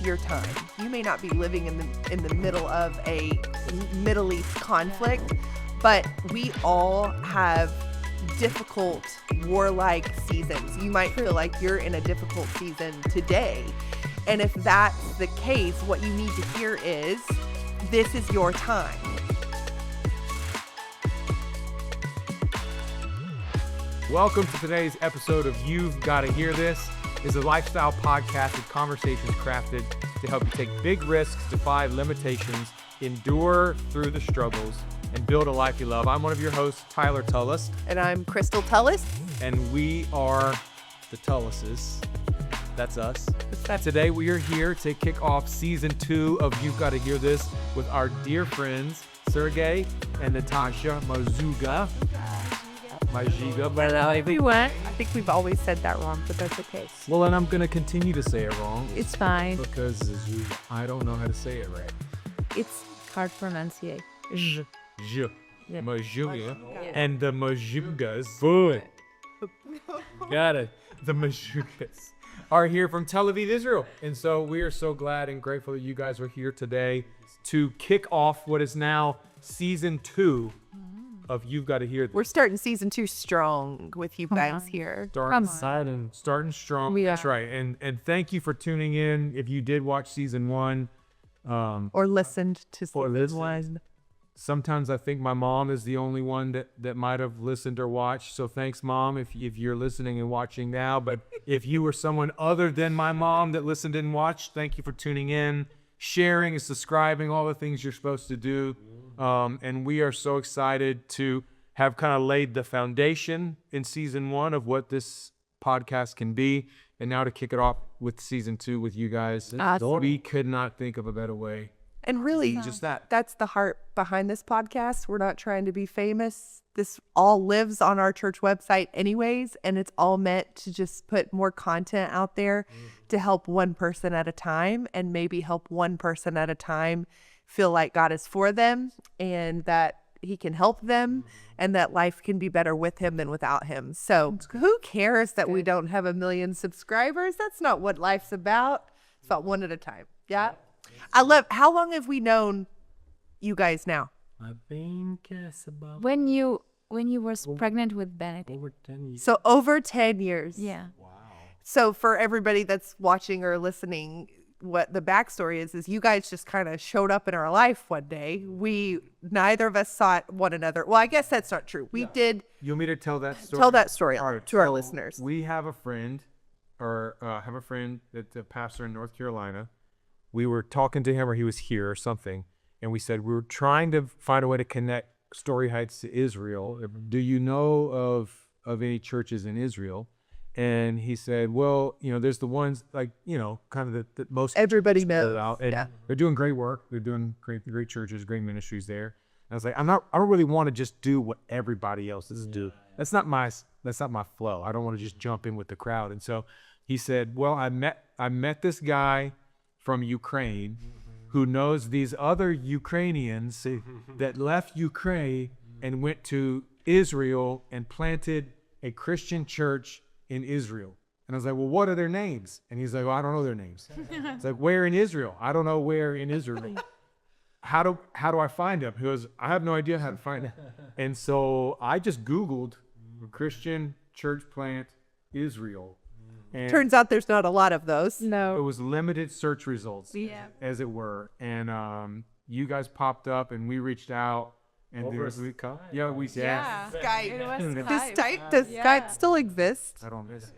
your time. You may not be living in the middle of a Middle East conflict, but we all have difficult warlike seasons. You might feel like you're in a difficult season today. And if that's the case, what you need to hear is, this is your time. Welcome to today's episode of You've Gotta Hear This. It's a lifestyle podcast with conversations crafted to help you take big risks, defy limitations, endure through the struggles, and build a life you love. I'm one of your hosts, Tyler Tullis. And I'm Crystal Tullis. And we are the Tullises. That's us. Today we are here to kick off season 2 of You've Gotta Hear This with our dear friends, Sergey and Natasha Mazuga. Hello, everyone. I think we've always said that wrong, but that's okay. Well, and I'm going to continue to say it wrong. It's fine. Because I don't know how to say it right. It's hard to pronunciate. Mazuga. And the Mazugas. Boy. Got it. The Mazugas are here from Tel Aviv, Israel. And so we are so glad and grateful that you guys are here today to kick off what is now season 2 of You've Got to Hear This. We're starting season 2 strong with you guys here. Starting strong. That's right. And thank you for tuning in. If you did watch season 1. Or listened to season 1. Sometimes I think my mom is the only one that might have listened or watched. So thanks, Mom, if you're listening and watching now. But if you were someone other than my mom that listened and watched, thank you for tuning in, sharing and subscribing, all the things you're supposed to do. And we are so excited to have kind of laid the foundation in season 1 of what this podcast can be. And now to kick it off with season 2 with you guys. Awesome. We could not think of a better way. And really, just that's the heart behind this podcast. We're not trying to be famous. This all lives on our church website anyways, and it's all meant to just put more content out there to help one person at a time, and maybe help one person at a time feel like God is for them and that he can help them and that life can be better with him than without him. So who cares that we don't have 1 million subscribers? That's not what life's about. It's about one at a time. Yeah. How long have we known you guys now? I think it's about When you were pregnant with Bennett. over 10 years. So over 10 years. Yeah. Wow. So for everybody that's watching or listening, what the backstory is you guys just kind of showed up in our life one day. Neither of us sought one another. Well, I guess that's not true. We did. You want me to tell that story? Tell that story All right, to our so listeners. We have a friend, that's a pastor in North Carolina. We were talking to him, or he was here or something, and we said we were trying to find a way to connect StoryHeights to Israel. Do you know of any churches in Israel? And he said, well, there's the ones like, kind of the most Everybody knows. out. And Yeah. they're doing great work. They're doing great churches, great ministries there. And I was like, I don't really want to just do what everybody else is do. That's not my flow. I don't want to just jump in with the crowd. And so he said, well, I met this guy from Ukraine who knows these other Ukrainians that left Ukraine and went to Israel and planted a Christian church in Israel. And I was like, well, what are their names? And he's like, well, I don't know their names. It's like, where in Israel? I don't know where in Israel. How do I find them? He goes, I have no idea how to find them. And so I just Googled Christian church plant Israel. And Turns out there's not a lot of those. it No. was limited search results, Yeah. as it were. And you guys popped up, and we reached out. And Yeah. Skype. It was Does Yeah. Skype still exist? I don't miss.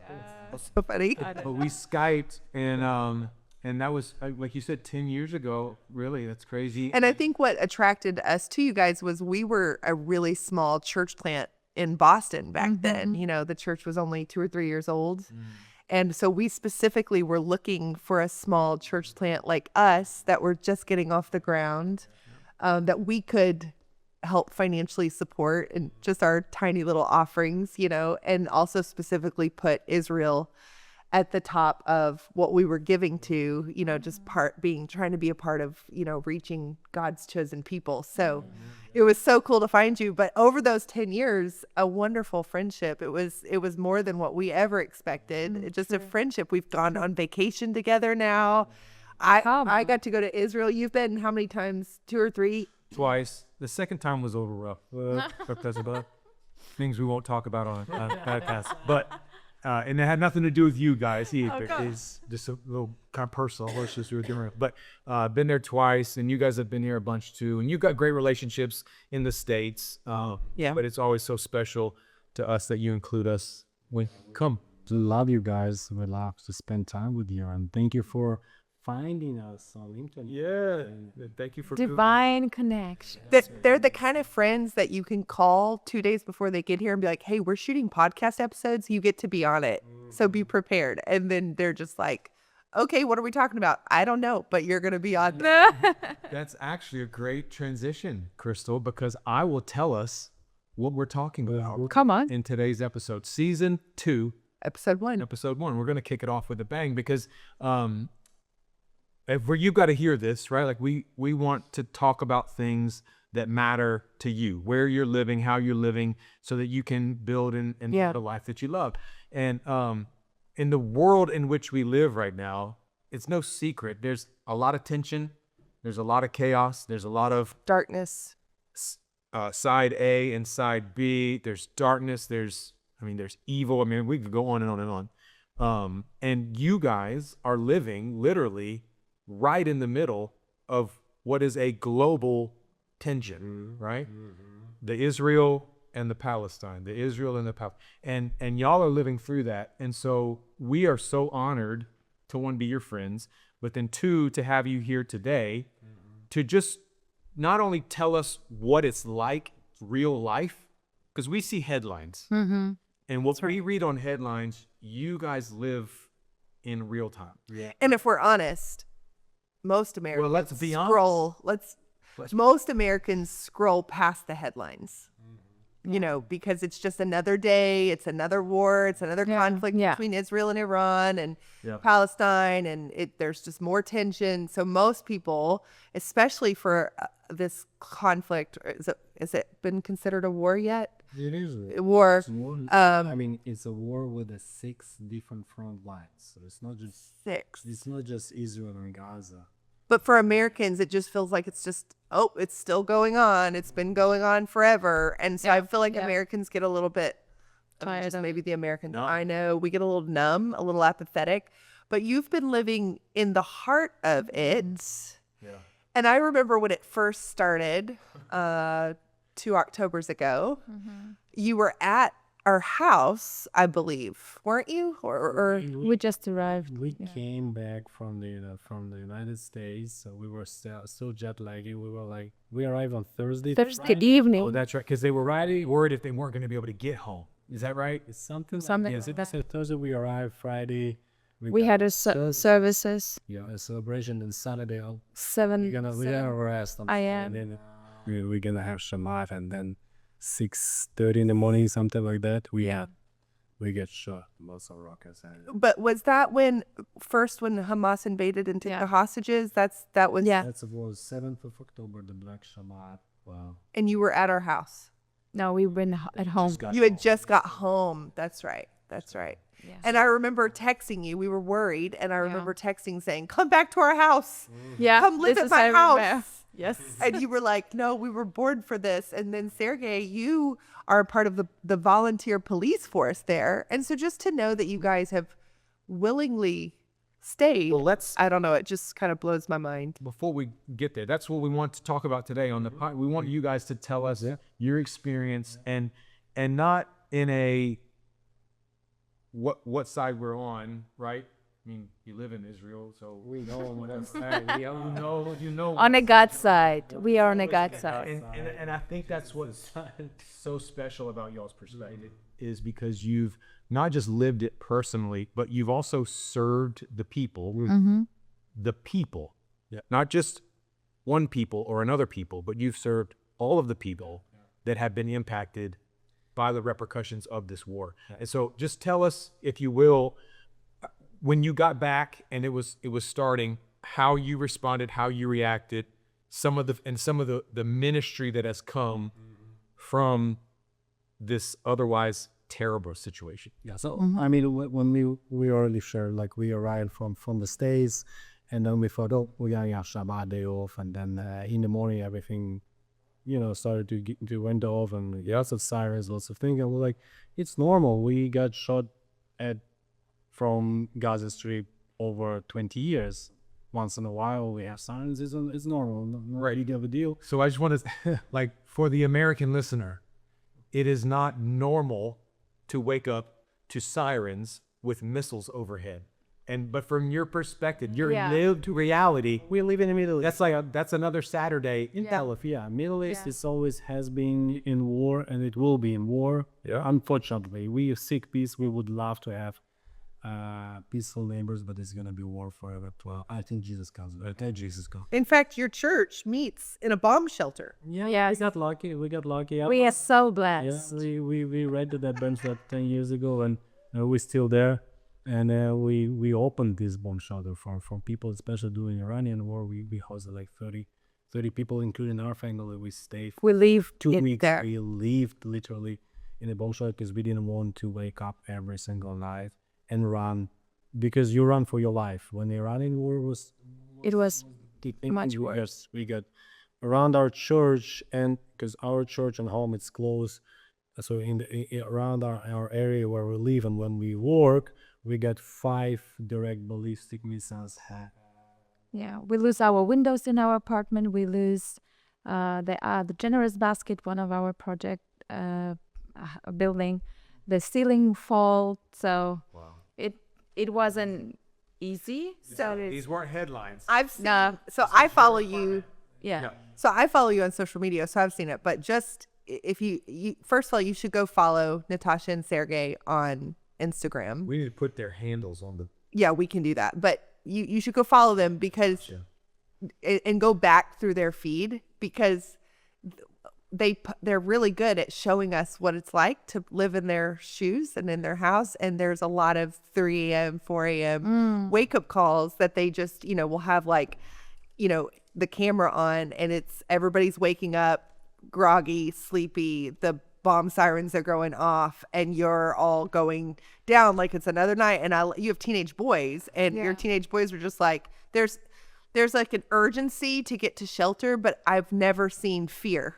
So funny. But we Skyped, and that was like you said, 10 years ago. Really, that's crazy. And I think what attracted us to you guys was we were a really small church plant in Boston back then. The church was only 2 or 3 years old. And so we specifically were looking for a small church plant like us that were just getting off the ground, that we could help financially support and just our tiny little offerings, and also specifically put Israel at the top of what we were giving to, just trying to be a part of, reaching God's chosen people. So it was so cool to find you. But over those 10 years, a wonderful friendship. It was more than what we ever expected. It's just a friendship. We've gone on vacation together now. I got to go to Israel. You've been how many times? 2 or 3? Twice. The second time was over rough. That's about things we won't talk about on podcast. But and it had nothing to do with you guys either. It's just a little kind of personal. Let's just do it different. But been there twice, and you guys have been here a bunch too. And you've got great relationships in the States. Yeah. But it's always so special to us that you include us when you come. Love you guys. We love to spend time with you, and thank you for finding us on internet. Yeah. Thank you for Divine connection. They're the kind of friends that you can call 2 days before they get here and be like, hey, we're shooting podcast episodes. You get to be on it. So be prepared. And then they're just like, okay, what are we talking about? I don't know, but you're going to be on. That's actually a great transition, Crystal, because I will tell us what we're talking about Come on. in today's episode. Season 2, Episode 1. Episode 1. We're going to kick it off with a bang because you've got to hear this, right? Like we want to talk about things that matter to you, where you're living, how you're living, so that you can build and the life that you love. And in the world in which we live right now, it's no secret. There's a lot of tension. There's a lot of chaos. There's a lot of Darkness. side A and side B. There's darkness. There's evil. I mean, we could go on and on and on. And you guys are living literally right in the middle of what is a global tension, right? The Israel and the Palestine, the Israel and the Palestine. And y'all are living through that. And so we are so honored to, one, be your friends, but then 2, to have you here today to just not only tell us what it's like, real life, because we see headlines. And what we read on headlines, you guys live in real time. Yeah. And if we're honest, most Americans Well, let's be scroll. Most Americans scroll past the headlines. You know, because it's just another day, it's another war, it's another conflict between Israel and Iran and Palestine, and there's just more tension. So most people, especially for this conflict, is it been considered a war yet? It is A war. It's war. It's a war with 6 different front lines. So it's not just 6. It's not just Israel and Gaza. But for Americans, it just feels like it's just, it's still going on. It's been going on forever. And so I feel like Americans get a little bit tired. Maybe the Americans, I know, we get a little numb, a little apathetic. But you've been living in the heart of it. Yeah. And I remember when it first started 2 Octobers ago, you were at our house, I believe, weren't you? Or We just arrived. We came back from the United States, so we were still jet lagged. We arrived on Thursday evening. Oh, that's right, because they were worried if they weren't going to be able to get home. Is that right? It's something. Something. So Thursday we arrived. Friday We had a services. Yeah, a celebration, and Saturday 7. we're gonna rest. I am. And then we're gonna have Shabbat, and then 6:30 in the morning, something like that. We get shot. Most of rockets. But was that when Hamas invaded and took the hostages? That was That was 7th of October, the Black Shabbat. Wow. And you were at our house. No, we've been at home. You had just got home. That's right. Yes. And I remember texting you. We were worried, and I remember texting saying, "Come back to our house. Yeah, come live at my house." Yes. And you were like, "No, we were born for this." And then Sergey, you are a part of the volunteer police force there, and so just to know that you guys have willingly stayed. Well, I don't know. It just kind of blows my mind. before we get there, that's what we want to talk about today on the pod. We want you guys to tell us your experience and not in a what side we're on, right? I mean, you live in Israel, so we know what else. You know. On a God side. We are on a God side. And I think that's what's so special about y'all's perspective is because you've not just lived it personally, but you've also served the people. The people. Yeah. Not just one people or another people, but you've served all of the people that have been impacted by the repercussions of this war. And so just tell us, if you will, when you got back and it was starting, how you responded, how you reacted, some of the ministry that has come from this otherwise terrible situation. Yeah. So I mean, when we already shared, like we arrived from the States, And then we thought, oh, we're gonna have Shabbat day off, and then in the morning everything, started to went off, and lots of sirens, lots of things, and we're like, it's normal. We got shot at from Gaza Strip over 20 years. Once in a while we have sirens. It's normal, not big of a deal. So I just want to, like, for the American listener, it is not normal to wake up to sirens with missiles overhead. But from your perspective, your Yeah. lived reality, We live in the Middle East. that's another Saturday in Yeah. Yeah, Middle East Yeah. is always has been in war, and it will be in war. Yeah. Unfortunately, we seek peace. We would love to have peaceful neighbors, but it's gonna be war forever. Well, I think Jesus comes. I think Jesus comes. In fact, your church meets in a bomb shelter. Yeah, Yes. we got lucky. We got lucky. We are so Yeah, blessed. we rented that bomb shelter 10 years ago, and we're still there. And we opened this bomb shelter for people, especially during Iranian war. We hosted like 30 people, including our family. We stayed We live 2 in weeks. there. We lived literally in a bomb shelter because we didn't want to wake up every single night and run, because you run for your life. When the Iranian war was It was kicking much in, worse. we got around our church, and because our church and home is close, so around our area where we live and when we work, we got 5 direct ballistic missiles. Yeah, we lose our windows in our apartment. We lose the generous basket, one of our project building. The ceiling fall. So it wasn't easy. So these weren't headlines. I've seen, No. so I follow you. yeah. So I follow you on social media, so I've seen it. But just if you first of all, you should go follow Natasha and Sergey on Instagram. We need to put their handles on the. Yeah, we can do that. But you should go follow them because and go back through their feed, because they're really good at showing us what it's like to live in their shoes and in their house. And there's a lot of 3 a.m., 4 a.m. wake up calls that they just, will have like, the camera on, and it's everybody's waking up groggy, sleepy, the bomb sirens are going off, and you're all going down like it's another night. And you have teenage boys, and your teenage boys were just like, there's like an urgency to get to shelter, but I've never seen fear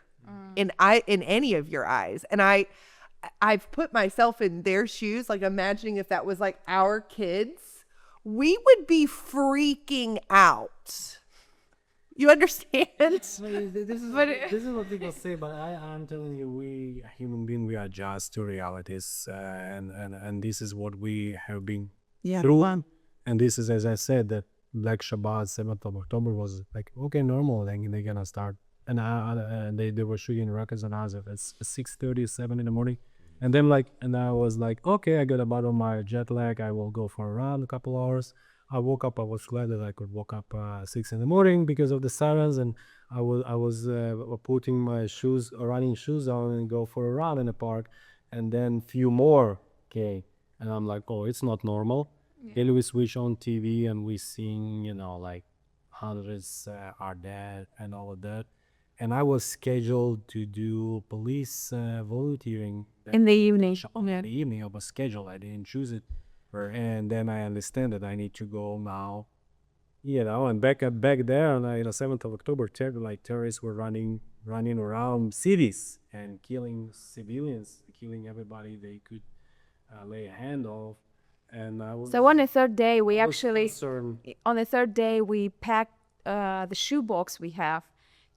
in any of your eyes. And I've put myself in their shoes, like imagining if that was like our kids, we would be freaking out. You understand? This is what people say, but I'm telling you, we human beings, we adjust to realities, and this is what we have been through. And this is, as I said, that Black Shabbat, 7th of October was like, okay, normal. Then they're gonna start, and they were shooting rockets on us at 6:30, 7 in the morning, and then I was like, okay, I got about on my jet lag. I will go for a run, a couple hours. I woke up. I was glad that I could wake up 6 in the morning because of the sirens, and I was putting my running shoes on, and go for a run in the park, and then few more came, and I'm like, oh, it's not normal. Then we switch on TV and we sing, like hundreds are dead and all of that, and I was scheduled to do police volunteering In the evening. in the evening. I was scheduled. I didn't choose it. And then I understand that I need to go now, and back there on 7th of October, terrorists were running around cities and killing civilians, killing everybody they could lay a hand off. And I was So on the third day, we I was actually concerned. on the third day we packed the shoebox we have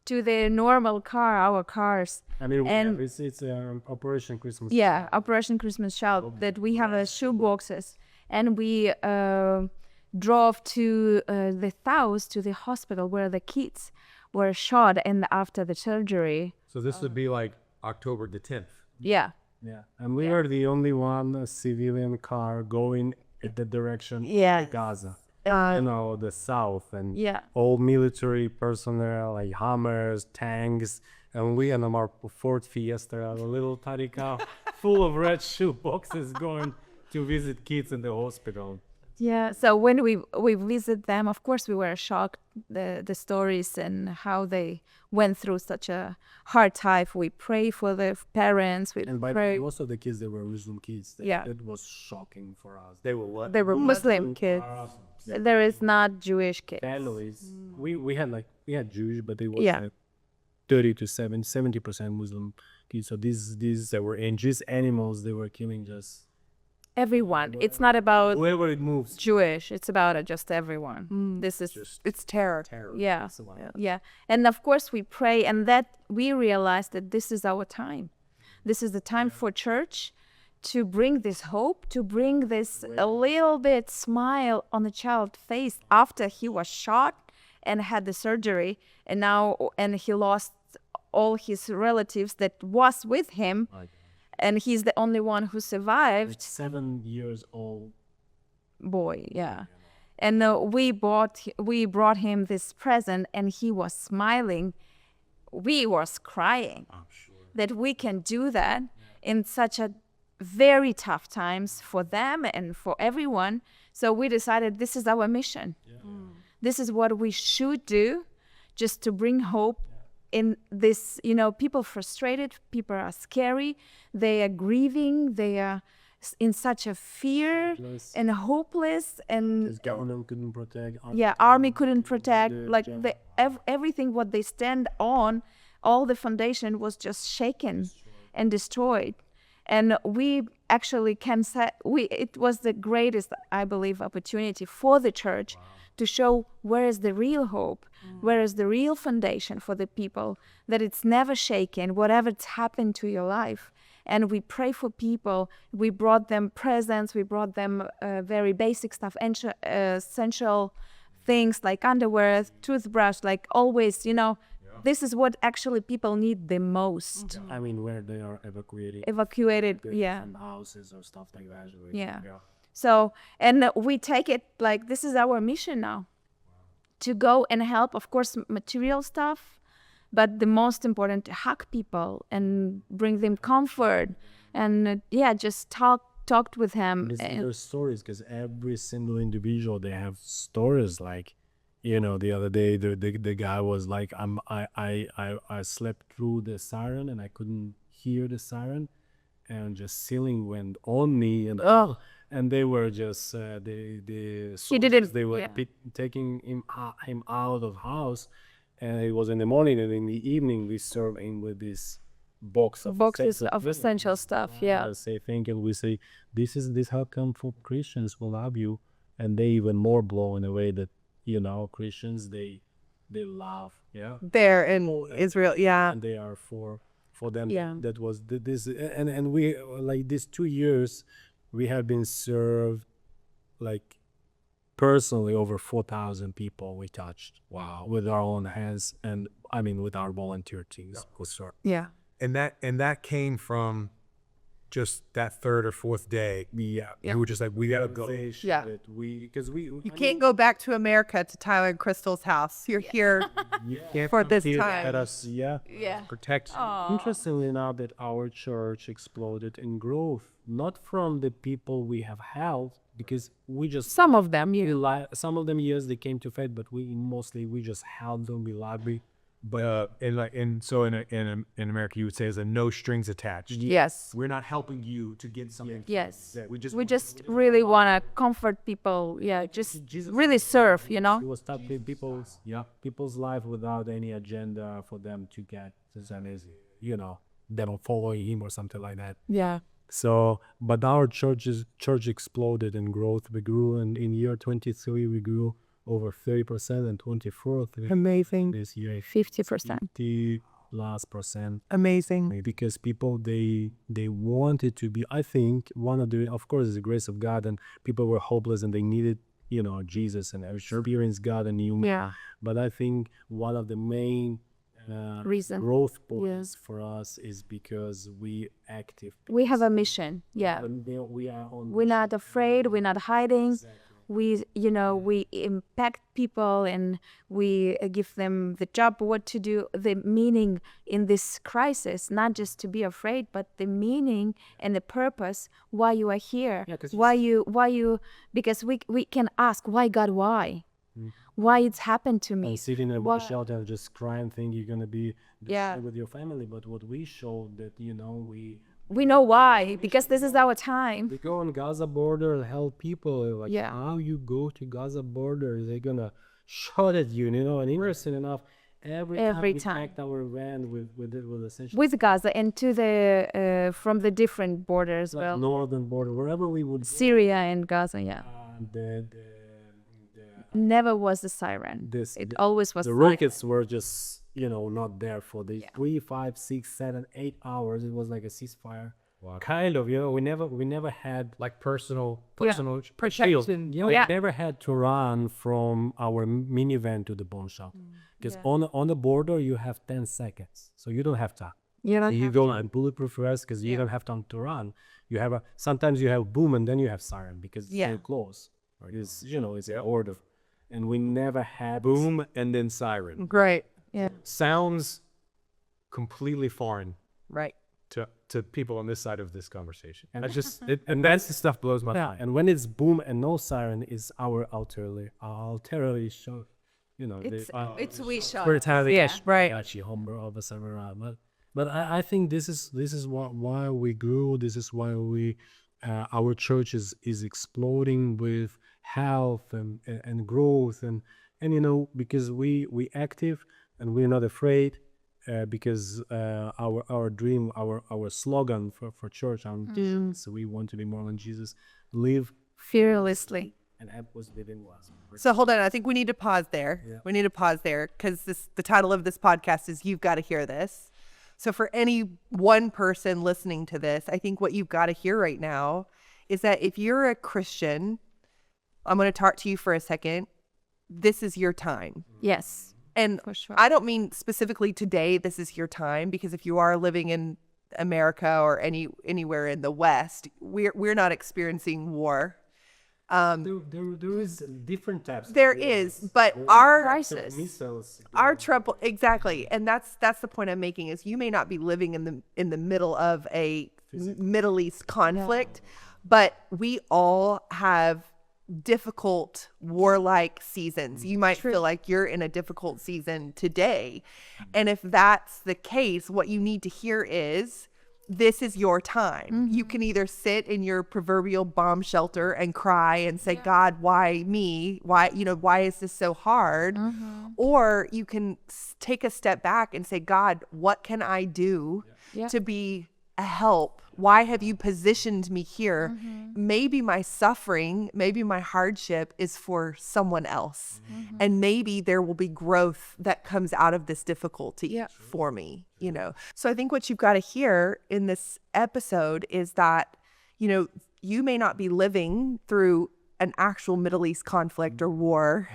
to the normal car, our cars. I mean, and- it's Operation Christmas. Yeah, Operation Christmas Child, that we have shoe boxes, and we drove to the house, to the hospital where the kids were shot and after the surgery. So this would be like October the 10th. Yeah. Yeah, and we are the only one civilian car going in the direction Yeah. of Gaza. Uh, The south, and Yeah. all military personnel, like Hummers, tanks, and we and our Ford Fiesta, a little tiny car full of red shoe boxes, going to visit kids in the hospital. Yeah. So when we visit them, of course we were shocked the stories and how they went through such a hard time. We pray for the parents. We And by the pray. way, also the kids, they were Muslim kids. Yeah. That was shocking for us. They were what? They were Muslim kids. There is not Jewish kids. families. We had Jewish, but it was Yeah. like 30 to 70% Muslim kids. So these that were in just animals, they were killing just Everyone. It's not about whoever it moves. Jewish. It's about just everyone. This is It's terror. Terror. yeah. That's the one. Yeah. And of course we pray, and that we realize that this is our time. This is the time for church to bring this hope, to bring this a little bit smile on the child's face after he was shot and had the surgery, and he lost all his relatives that was with him, and he's the only one who survived. Like 7 years old. Boy, yeah. And we brought him this present, and he was smiling. We was crying that we can do that in such a very tough times for them and for everyone. So we decided this is our mission. This is what we should do, just to bring hope in this. People frustrated, people are scary, they are grieving, they are in such a fear Hopeless. and hopeless, and His government couldn't protect. army couldn't protect, the like job. everything what they stand on, all the foundation was just shaken and destroyed. And we actually can say it was the greatest, I believe, opportunity for the church to show where is the real hope, where is the real foundation for the people, that it's never shaken, whatever's happened to your life. And we pray for people. We brought them presents. We brought them very basic stuff, essential things like underwear, toothbrush, like always, This is what actually people need the most. I mean, where they are evacuated. Yeah. From houses or stuff like that. Yeah. So, and we take it like this is our mission now, to go and help, of course, material stuff, but the most important, to hug people and bring them comfort, and just talked with him. Listen to their stories, because every single individual, they have stories. Like, the other day, the guy was like, I slept through the siren and I couldn't hear the siren, and just ceiling went on me, and they were just the soldiers, they were taking him out of house, and it was in the morning, and in the evening we served him with this boxes of essential stuff. I say thank you. We say this how come for Christians will love you, and they even more blown away that Christians they love There in Israel, yeah. and they are for them. Yeah. That was this, and we like these 2 years we have been served, like personally, over 4,000 people we touched. Wow. With our own hands, and I mean with our volunteer teams. Yeah. And that came from just that third or fourth day. Yeah. We were just like, we gotta go. Yeah. Because You can't go back to America, to Tyler and Crystal's house. You're here for this time. At us, Yeah. Protect. Interestingly enough, that our church exploded in growth, not from the people we have helped, because we just Some of them, some of them, yes, they came to faith, but we just helped them. We loved them. But in America, you would say, is a no strings attached. Yes. We're not helping you to get something. Yes. We We just really want to comfort people. Yeah. Just Jesus really serve, He was touching people's life without any agenda for them to get them following him or something like that. Yeah. So, but our church exploded in growth. We grew in year 23, we grew over 30%, and 24 Amazing. this year 50%. 50+%. Amazing. Because people they wanted to be, I think one of the, of course, it's the grace of God, and people were hopeless and they needed Jesus and experience God and new. Yeah. But I think one of the main Reason. growth points for us is because we active. We have a mission. Yeah. We are on. We're not afraid. We're not hiding. We impact people, and we give them the job, what to do, the meaning in this crisis, not just to be afraid, but the meaning and the purpose why you are here. Yeah, 'cause why you, because we can ask, why God, why? Why it's happened to me? And sitting in Why- a shelter and just crying, think you're gonna be Yeah. with your family. But what we showed that we we know why, because this is our time. We go on Gaza border and help people. Like, Yeah. how you go to Gaza border? They're gonna shot at you, you know. And interesting enough, every Every time we time. packed our van with essential With Gaza and to the from the different borders, like well, northern border, wherever we would go, Syria and Gaza, yeah. the Never was the siren. this It the, always was the silent. rockets were just not there for the 3, 5, 6, 7, 8 hours. It was like a ceasefire. Wow. Kind of, we never had Like personal Protection. we Yeah. never had to run from our minivan to the bomb shelter because on the border you have 10 seconds, so you don't have time. You go like bulletproof vest because you don't have time to run. You have sometimes you have boom and then you have siren because it's so close. Right? It's it's an order, and we never had boom and then siren. Great. Sounds completely foreign Right. to people on this side of this conversation. And and that's the stuff blows my mind. And when it's boom and no siren, is our artillery show. It's we shot. Yes, right. Actually, home but I think this is why we grew. This is why we our church is exploding with health and growth and because we active and we're not afraid because our dream, our slogan for church so we want to be more than Jesus, live Fearlessly. and have was living was. So hold on. I think we need to pause there. Yeah. We need to pause there because the title of this podcast is You've Got to Hear This. So for any one person listening to this, I think what you've got to hear right now is that if you're a Christian, I'm going to talk to you for a second. This is your time. Yes. And For sure. I don't mean specifically today, this is your time, because if you are living in America or anywhere in the West, we're not experiencing war. There is different types. There is, but our Crisis. Missiles. our trouble, exactly, and that's the point I'm making, is you may not be living in the middle of a Middle East conflict, but we all have difficult warlike seasons. You might feel like you're in a difficult season today, and if that's the case, what you need to hear is, this is your time. You can either sit in your proverbial bomb shelter and cry and say, God, why me? Why is this so hard? Or you can take a step back and say, God, what can I do to be a help? Why have you positioned me here? Maybe my suffering, maybe my hardship is for someone else. And maybe there will be growth that comes out of this difficulty for me, So I think what you've got to hear in this episode is that, you may not be living through an actual Middle East conflict or war,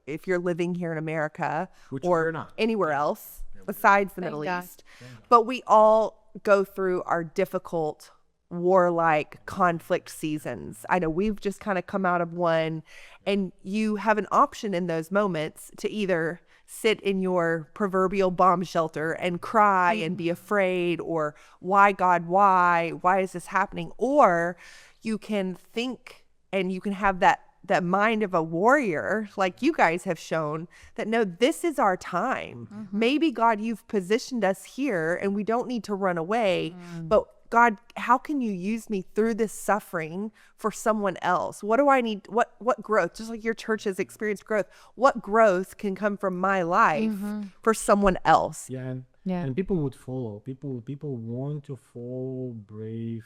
if you're living here in America or anywhere else besides the Middle East. But we all go through our difficult warlike conflict seasons. I know we've just kind of come out of one, and you have an option in those moments to either sit in your proverbial bomb shelter and cry and be afraid, or why God, why is this happening? Or you can think and you can have that mind of a warrior, like you guys have shown, that no, this is our time. Maybe God, you've positioned us here and we don't need to run away, but God, how can you use me through this suffering for someone else? What do I need? What growth? Just like your church has experienced growth, what growth can come from my life for someone else? And people would follow. People want to follow brave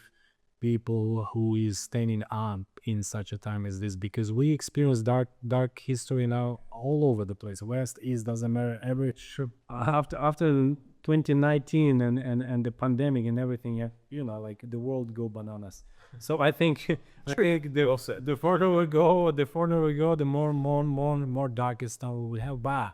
people who is standing up in such a time as this, because we experience dark history now all over the place. West, East, doesn't matter. Every after 2019 and the pandemic and everything, like the world go bananas. So I think the further we go, the more darkest time we have. But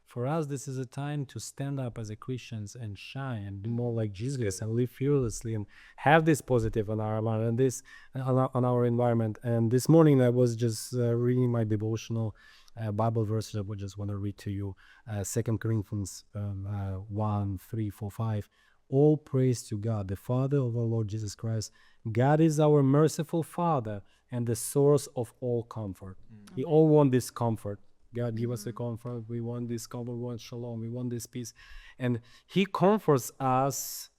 for us, this is a time to stand up as a Christians and shine and be more like Jesus and live fearlessly and have this positive on our mind and this on our environment. And this morning I was just reading my devotional Bible verses. I would just want to read to you 2 Corinthians 1, 3, 4, 5. All praise to God, the Father of our Lord Jesus Christ. God is our merciful Father and the source of all comfort. We all want this comfort. God, give us a comfort. We want this comfort. We want shalom. We want this peace. And He comforts us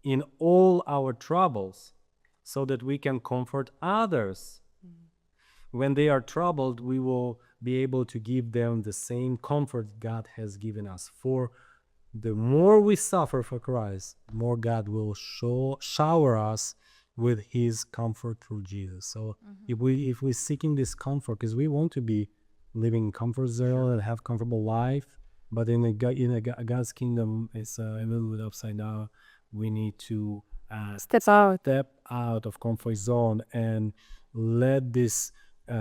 in all our troubles so that we can comfort others. When they are troubled, we will be able to give them the same comfort God has given us. For the more we suffer for Christ, the more God will shower us with his comfort through Jesus. So if we're seeking this comfort, because we want to be living in comfort zone and have comfortable life, but in God's kingdom, it's a little bit upside down. We need to Step out. step out of comfort zone and let this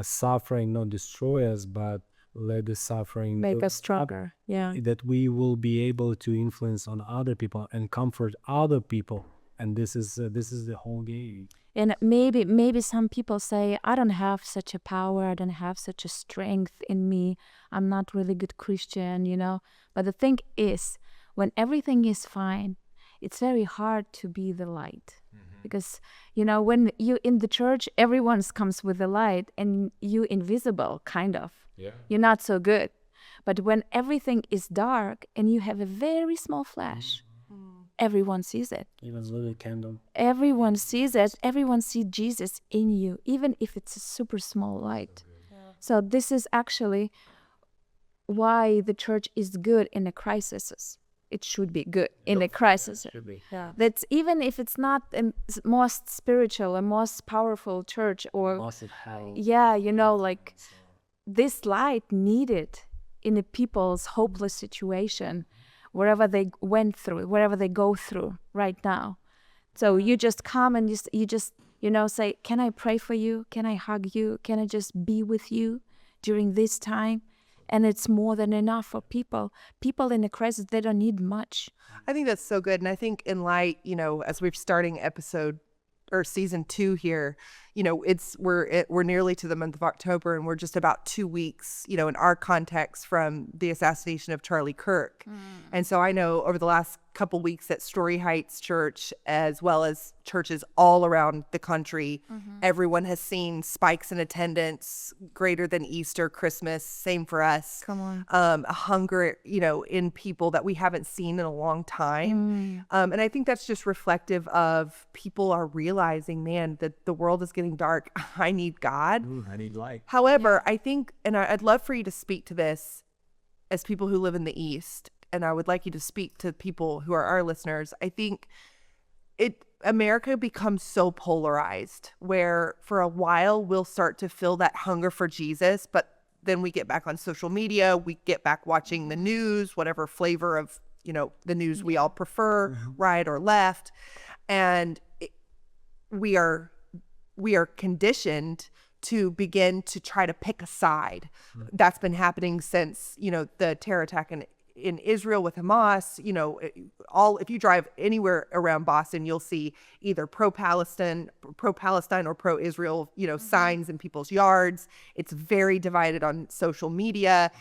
suffering not destroy us, but let the suffering Make us stronger. Yeah. that we will be able to influence on other people and comfort other people. And this is the whole game. And maybe some people say, I don't have such a power, I don't have such a strength in me, I'm not really good Christian, you know. But the thing is, when everything is fine, it's very hard to be the light. Because, you know, when you in the church, everyone comes with the light and you invisible, kind of. Yeah. You're not so good. But when everything is dark and you have a very small flash, everyone sees it. Even little candle. Everyone sees it. Everyone sees Jesus in you, even if it's a super small light. So this is actually why the church is good in the crises. It should be good in the crisis. Should be. Yeah. That's even if it's not the most spiritual and most powerful church, or Massive hell. yeah, you know, like this light needed in the people's hopeless situation, wherever they went through, wherever they go through right now. So you just come and you just you know, say, can I pray for you? Can I hug you? Can I just be with you during this time? And it's more than enough for people. People in a crisis, they don't need much. I think that's so good. And I think in light, you know, as we're starting episode or season 2 here, you know, we're nearly to the month of October, and we're just about 2 weeks, you know, in our context from the assassination of Charlie Kirk. And so I know over the last couple weeks at StoryHeights Church, as well as churches all around the country, everyone has seen spikes in attendance greater than Easter, Christmas, same for us. Come on. A hunger, you know, in people that we haven't seen in a long time. And I think that's just reflective of people are realizing, man, that the world is getting dark. I need God. I need light. However, I think, and I'd love for you to speak to this as people who live in the East, and I would like you to speak to people who are our listeners. I think America becomes so polarized where for a while we'll start to feel that hunger for Jesus, but then we get back on social media, we get back watching the news, whatever flavor of, you know, the news we all prefer, right or left. And we are conditioned to begin to try to pick a side. That's been happening since, you know, the terror attack in Israel with Hamas. You know, if you drive anywhere around Boston, you'll see either pro-Palestine or pro-Israel, you know, signs in people's yards. It's very divided on social media.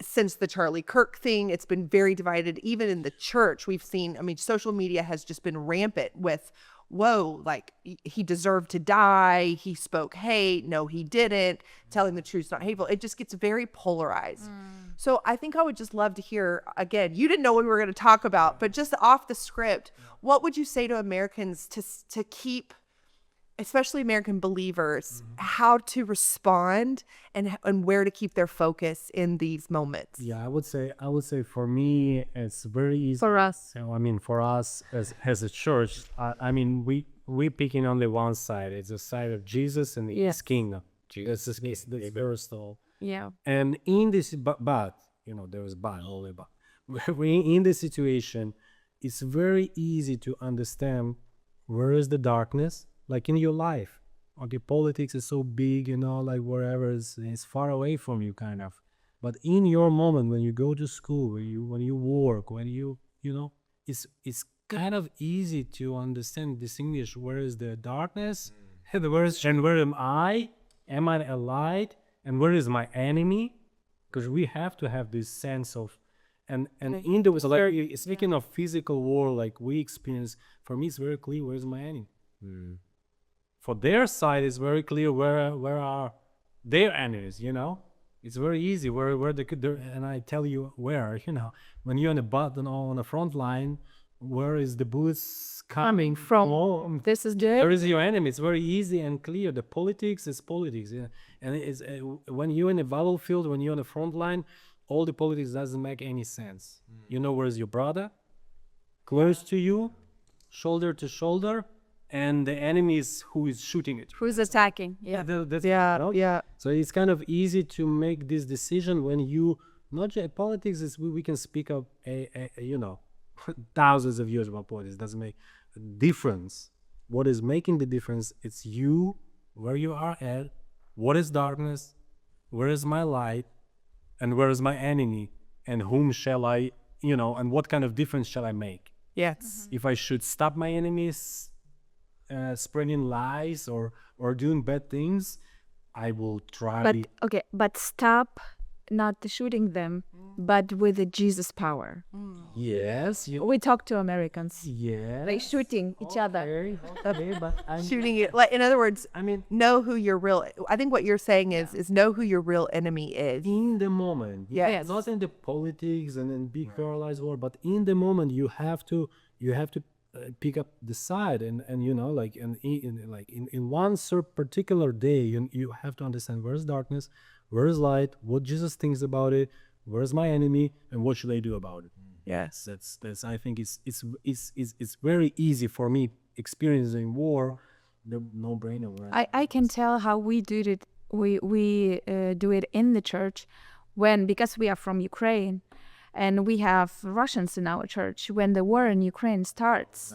Since the Charlie Kirk thing, it's been very divided. Even in the church, we've seen, I mean, social media has just been rampant with, whoa, like he deserved to die. He spoke hate. No, he didn't. Telling the truth's not hateful. It just gets very polarized. So I think I would just love to hear, again, you didn't know what we were going to talk about, but just off the script, what would you say to Americans to keep, especially American believers, how to respond and where to keep their focus in these moments? Yeah, I would say for me, it's very easy. For us. So, I mean, for us as a church, I mean, we picking only one side. It's the side of Jesus and his kingdom. Jesus is the universal. Yeah. And in this, but you know, there is only but. In this situation, it's very easy to understand where is the darkness, like in your life. Okay, politics is so big, you know, like wherever it's far away from you, kind of. But in your moment, when you go to school, when you work, when you know, it's kind of easy to understand, distinguish where is the darkness, and where am I? Am I a light? And where is my enemy? Because we have to have this sense of, and in the, so like, speaking of physical war, like we experience, for me it's very clear where's my enemy. For their side, it's very clear where are their enemies. You know, it's very easy where they could. And I tell you where. You know, when you're on the front line, where is the bullets coming From. This is There good. is your enemy. It's very easy and clear. The politics is politics, yeah. And it's when you're in a battlefield, when you're on the front line, all the politics doesn't make any sense. You know where's your brother, close to you, shoulder to shoulder, and the enemy is who is shooting it. Who's attacking? Yeah. That's, Yeah, you know? yeah. So it's kind of easy to make this decision when you not just politics is we can speak of you know thousands of years about politics. Doesn't make a difference. What is making the difference? It's you, where you are at. What is darkness? Where is my light? And where is my enemy? And whom shall I, you know? And what kind of difference shall I make? Yes. If I should stop my enemies spreading lies or doing bad things, I will try. But okay, but stop not shooting them, but with the Jesus power. Yes, you. We talk to Americans. Yes. They shooting each other. Okay, but I'm, Shooting it. Like, in other words, I mean, know who your real, I think what you're saying is know who your real enemy is. in the moment, Yes. not in the politics and then big paralyzed war, but in the moment, you have to pick up the side and you know, like in one particular day, you have to understand where's darkness, where's light, what Jesus thinks about it, where's my enemy, and what should I do about it. Yes. That's I think it's very easy for me experiencing war, the no-brainer. Right? I can tell how we do it. We do it in the church because we are from Ukraine, and we have Russians in our church. When the war in Ukraine starts,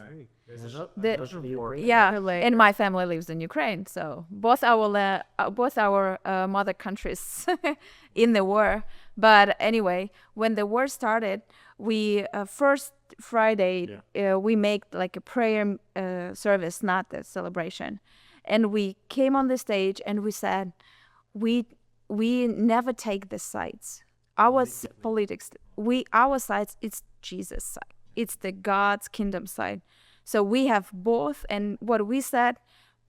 and my family lives in Ukraine, so both our mother countries in the war. But anyway, when the war started, we first Friday we make like a prayer service, not a celebration, and we came on the stage and we said, we never take the sides. Our politics, our sides, it's Jesus' side. It's the God's kingdom side. So we have both. And what we said,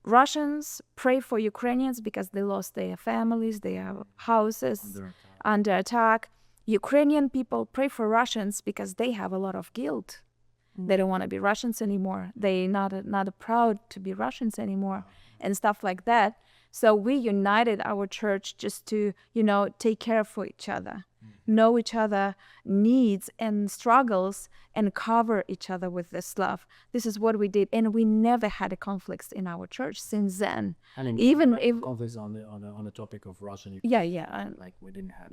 Russians pray for Ukrainians because they lost their families, their houses under attack. Ukrainian people pray for Russians because they have a lot of guilt. They don't want to be Russians anymore. They're not proud to be Russians anymore and stuff like that. So we united our church just to, take care for each other, know each other needs and struggles, and cover each other with this love. This is what we did, and we never had a conflicts in our church since then. And even if conflicts on the topic of Russian, like we didn't have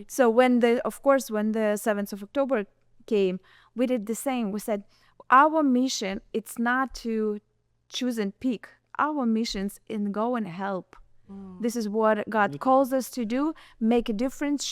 So when the 7th of October came, we did the same. We said our mission, it's not to choose and pick. Our mission's in go and help. This is what God calls us to do. Make a difference,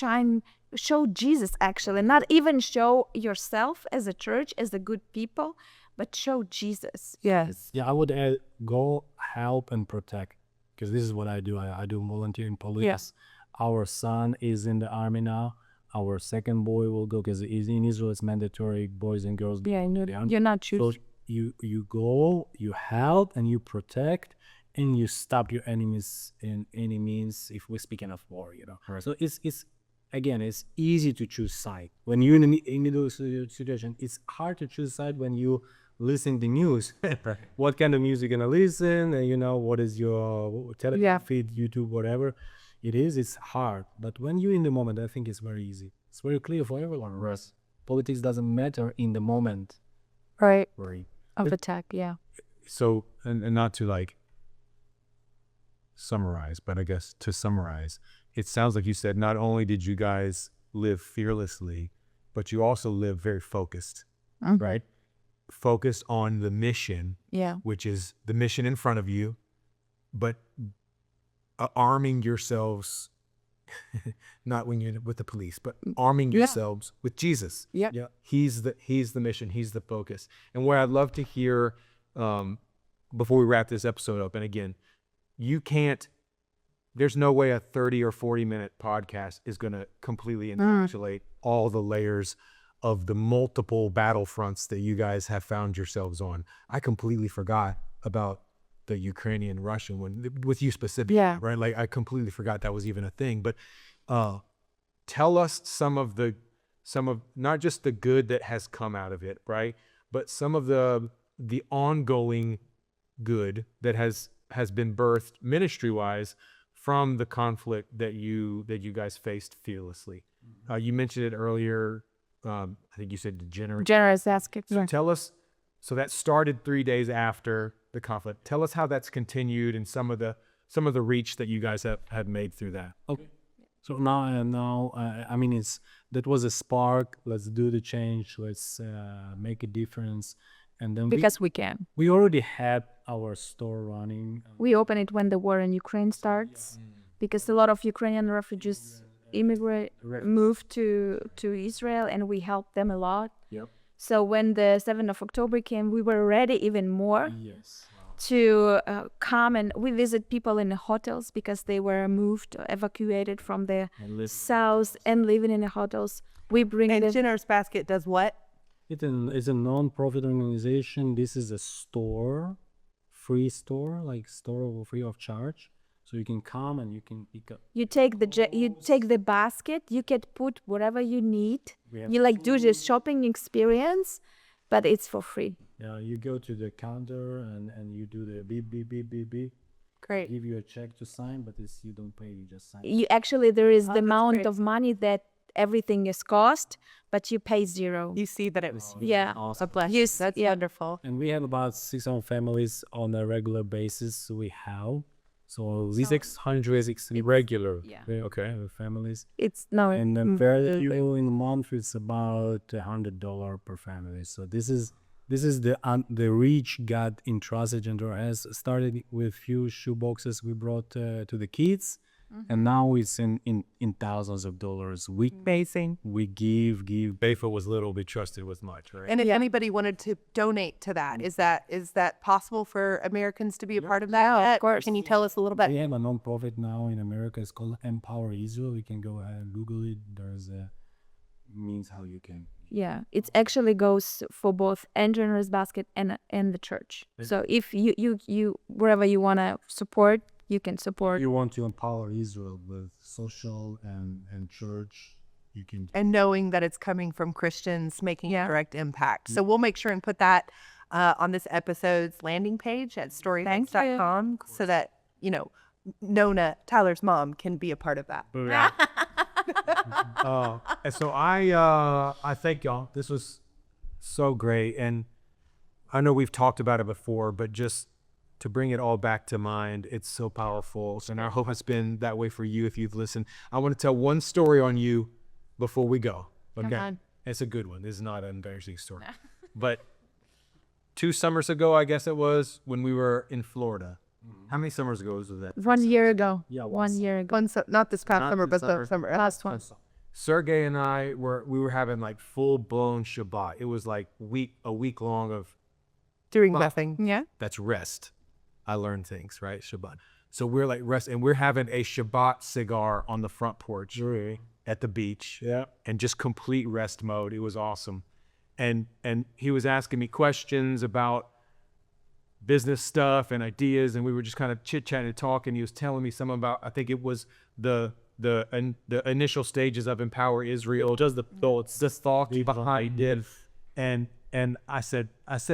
show Jesus, actually. Not even show yourself as a church, as a good people, but show Jesus. Yes. Yeah, I would add, go help and protect, because this is what I do. I do volunteering police. Yes. Our son is in the army now. Our second boy will go, because in Israel it's mandatory, boys and girls. Yeah, you're not choosing. So you go, you help, and you protect, and you stop your enemies in any means, if we're speaking of war, Right. So it's easy to choose side. When you're in those situation, it's hard to choose side when you listen to news. Right. What kind of music you're gonna listen, and what is your television feed, YouTube, whatever it is, it's hard. But when you're in the moment, I think it's very easy. It's very clear for everyone. Right. Politics doesn't matter in the moment. Right. Right. Of attack, yeah. So, and not to summarize, but I guess to summarize, it sounds like you said not only did you guys live fearlessly, but you also live very focused, right? Focused on the mission, which is the mission in front of you, but arming yourselves, not when you're with the police, but arming yourselves with Jesus. Yeah. He's the mission. He's the focus. And what I'd love to hear, before we wrap this episode up, and again, there's no way a 30 or 40 minute podcast is going to completely encapsulate all the layers of the multiple battlefronts that you guys have found yourselves on. I completely forgot about the Ukrainian-Russian one with you specifically, right? Like, I completely forgot that was even a thing. But tell us some of not just the good that has come out of it, right? but some of the ongoing good that has been birthed ministry-wise from the conflict that you guys faced fearlessly. You mentioned it earlier. I think you said degenerate. Generous basket. So tell us. So that started 3 days after the conflict. Tell us how that's continued and some of the reach that you guys had made through that. Okay. So now, I mean, that was a spark. Let's do the change. Let's make a difference. And then Because we can. we already had our store running. We open it when the war in Ukraine starts, because a lot of Ukrainian refugees move to Israel, and we help them a lot. Yep. So when the 7th of October came, we were ready even more Yes. to come, and we visit people in the hotels because they were moved, evacuated from the south and living in the hotels. We bring And them. Generous Basket does what? It's a non-profit organization. This is a store, free store, like store free of charge. So you can come and you can pick up. You take the basket. You can put whatever you need. We have You like do the shopping experience, but it's for free. Yeah, you go to the counter and you do the beep beep beep beep beep. Great. Give you a check to sign, but you don't pay. You just sign. You actually there is the that's amount great. of money that everything is cost, but you pay zero. You see that it was Yeah. a blessing. Yes, That's yeah. wonderful. And we have about 600 families on a regular basis. We have these 600 regular. Yeah. Okay. families. It's no. And then value in a month is about $100 per family. So this is the reach God entrusted into our hands. Started with few shoe boxes we brought to the kids, and now it's in thousands of dollars. Amazing. We give. Faithful was little, be trusted with much, right? And if anybody wanted to donate to that, is that possible for Americans to be a part of that? Yeah, of course. Can you tell us a little bit? We have a non-profit now in America. It's called Empower Israel. You can go ahead and Google it. There's a means how you can. Yeah, it actually goes for both and Generous Basket and the church. So if you wherever you wanna support, you can support. You want to empower Israel with social and church. You can. And knowing that it's coming from Christians making a direct impact. So we'll make sure and put that on this episode's landing page at StoryHeights.com so that, Nona, Tyler's mom, can be a part of that. And so I thank y'all. This was so great. And I know we've talked about it before, but just to bring it all back to mind, it's so powerful. And I hope it's been that way for you if you've listened. I want to tell one story on you before we go. Okay. on. It's a good one. This is not an embarrassing story. But 2 summers ago, I guess it was, when we were in Florida. How many summers ago was that? 1 year ago. Yeah, 1 year ago. Not this past Not summer, this but summer. the summer. Last one. Sergey and I were having like full blown Shabbat. It was like a week long of Doing nothing. Yeah. that's rest. I learned things, right? Shabbat. So we're like rest, and we're having a Shabbat cigar on the front porch at the beach. Yeah. And just complete rest mode. It was awesome. And he was asking me questions about business stuff and ideas, and we were just kind of chit-chatting and talking. He was telling me some about, I think it was the initial stages of Empower Israel, just the thought behind it. And I said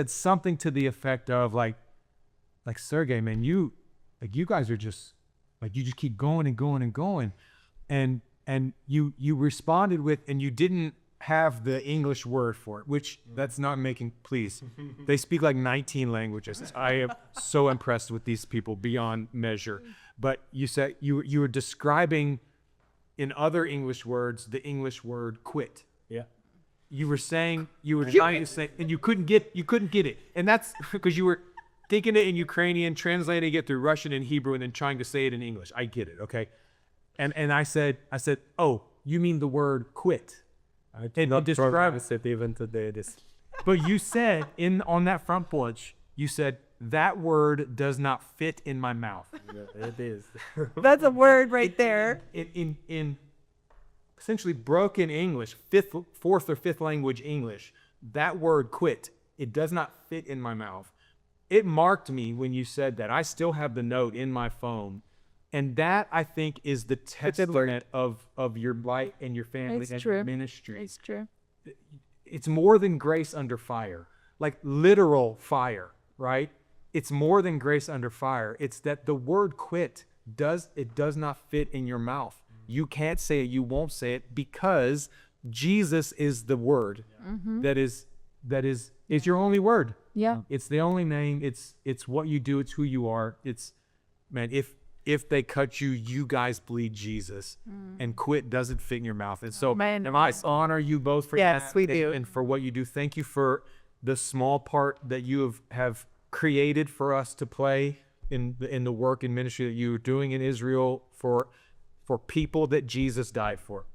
something to the effect of like Sergey, man, you guys are just like, you just keep going and going and going. And you responded with, and you didn't have the English word for it, which that's not making, please. They speak like 19 languages. I am so impressed with these people beyond measure. But you said you were describing in other English words the English word quit. Yeah. You were saying, you were trying to say, and you couldn't get it. And that's because you were thinking it in Ukrainian, translating it through Russian and Hebrew, and then trying to say it in English. I get it, okay? And I said, oh, you mean the word quit? I did not describe it even today. But you said on that front porch, you said, that word does not fit in my mouth. It is. That's a word right there. In essentially broken English, fourth or fifth language English, that word quit, it does not fit in my mouth. It marked me when you said that. I still have the note in my phone. And that, I think, is the testament of your life and your family It's and true. your ministry. It's true. It's more than grace under fire. like literal fire, right? It's more than grace under fire. It's that the word quit does not fit in your mouth. You can't say it, you won't say it, because Jesus is the word that is your only word. Yeah. It's the only name. It's what you do. It's who you are. It's, man, if they cut you, you guys bleed Jesus, and quit doesn't fit in your mouth. And so, Man. I honor you both for Yes, that we do. and for what you do. Thank you for the small part that you have created for us to play in the work and ministry that you are doing in Israel for people that Jesus died for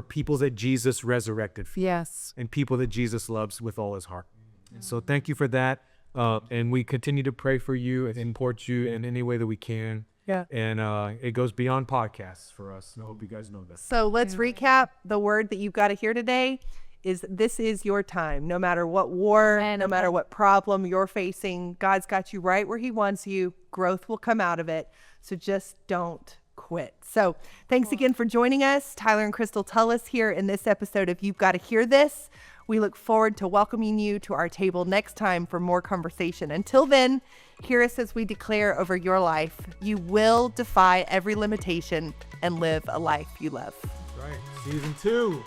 people that Jesus resurrected for, Yes. and people that Jesus loves with all his heart. And so thank you for that. And we continue to pray for you and support you in any way that we can. Yeah. And it goes beyond podcasts for us. And I hope you guys know that. So let's recap. The word that you've got to hear today is this is your time. No matter what war, no matter what problem you're facing, God's got you right where he wants you. Growth will come out of it. So just don't quit. So thanks again for joining us. Tyler and Crystal Tullis here in this episode of You've Got to Hear This. We look forward to welcoming you to our table next time for more conversation. Until then, hear us as we declare over your life, you will defy every limitation and live a life you love. Right. Season 2.